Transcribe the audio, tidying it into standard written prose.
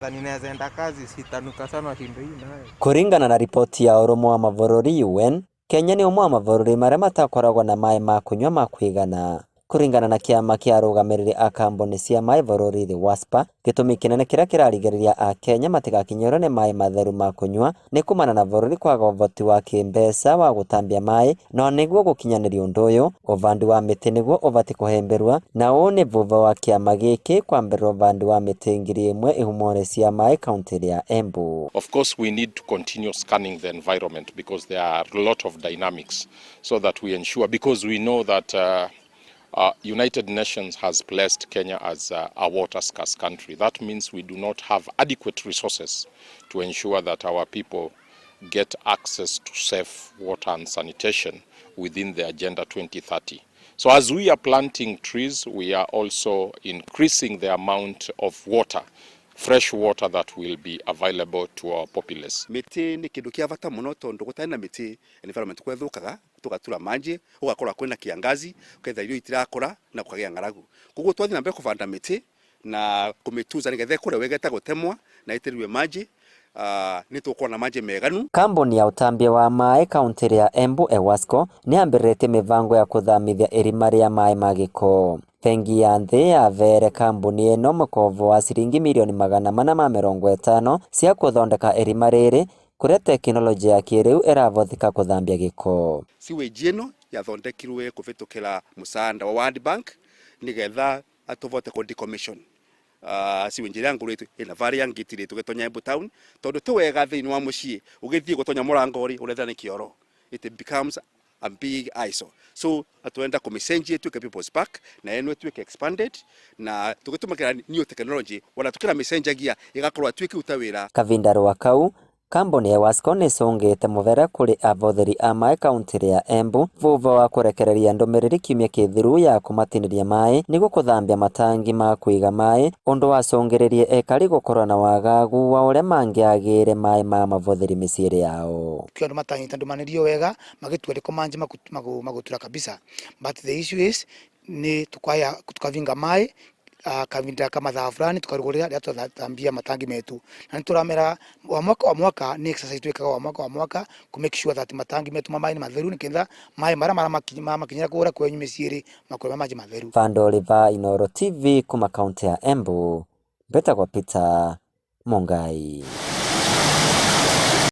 Ninaweza kazi sitanuka sana hindu hii nayo. Kuringana na ripoti ya ũrũmwe wa mabũrũri UN, Kenya nĩ ũmwe wa mabũrũri marĩa matakoragwo na maaĩ ma kũnyua ma kũigana. Kuringana na kĩama kĩa arũgamĩrĩri a kambuni cia maaĩ bũrũri-inĩ WASPA, gĩtũmi kĩnene kĩrĩa kĩrarigĩrĩria Akenya matigakinyĩrwo nĩ maaĩ matheru ma kũnyua nĩ kumana na bũrũri kwaga ũhoti wa kĩmbeca wa gũtambia maaĩ, no nĩguo gũkinyanĩria ũndũ ũyũ, ũbandi wa mĩtĩ nĩguo ũbati kũhĩmbĩrwo, na ũũ nĩ thutha wa kĩama gĩkĩ kwambĩrĩra ũbandi wa mĩtĩ 1000 ihumo-inĩ cia maaĩ kaunti ya Embu. Of course, we need to continue scanning the environment because there are a lot of dynamics so that we ensure, because we know that United Nations has blessed Kenya as a water scarce country. That means we do not have adequate resources to ensure that our people get access to safe water and sanitation within the Agenda 2030. So as we are planting trees, we are also increasing the amount of water, fresh water that will be available to our populace. Miti ni kindu kia bata muno tondu gutari na miti environment kwethukaga tugatura manji ugakora kwina kiangazi uketha irio itirakura na kukagia ngaragu kuguo twathi na mbere kuvanda miti na kumituza nigethe kure wegeta gutemwa na itirwe manji ni tukona manji meganu. Kambuni ya utambia wa maaĩ kaunti ya Embu Ewasco ni ambĩrĩte mĩbango ya kũthamithia irima rĩa maaĩ ma gĩko. Bengi ya thĩ yavere kambuni ĩno mũkovo wa ciringi milioni 450 cia kũthondeka irima rĩrĩ kũrĩa teknolojĩ ya kĩrĩu ĩravothika kũthambia gĩko. Sewage ĩno yathondekirwe kũvitukĩra mũsaada wa World Bank nigetha atuvote ku decommission. Sewage ĩrĩa ngũrĩtwo ĩna variant gitire tũgetonya Embu town tondu ti wega thĩinĩ wa mũciĩ ũgĩthiĩ gũtonya mũrangori ũretha nĩ kĩoro. It becomes a big eyesore. So atuenda kumisenji ituike people's park na eno ituike expanded na tugitumikira new technology wana tukira misenjagia igakorwa atuike utawira. Kavinda wa kau kambuni ya Wasco nĩ cũngĩte mũvera kũrĩ avotheri a maaĩ kaunti ya Embu thutha wa kũrekereria ndũmĩrĩri kiumia kĩthiru ya kũmatinĩria maaĩ nĩguo kũthambia matangi ma kũiga maaĩ, ũndũ wacũngĩrĩirie ekari gũkorwo na wagagu wa ũrĩa mangĩagĩire maaĩ ma mavotheri mĩciĩ yao. Kĩondo matanyita ndũmanĩrio wega magĩtua rĩko manji magutura kabisa, but the issue is ni tukavinga maaĩ kavinda kama za fulani tukarugurira rĩa tuthambia matangi metu na nituramera wa mwaka ni exercise twekaga wa mwaka ku make sure that matangi metu maaĩ ni matheru nikenda maaĩ mara makinyira kũra kwenyu mĩciĩ makũrema maji matheru. Vandoliva Inoro TV kuma kaunti ya Embu. Beta kwa Peter Mongai.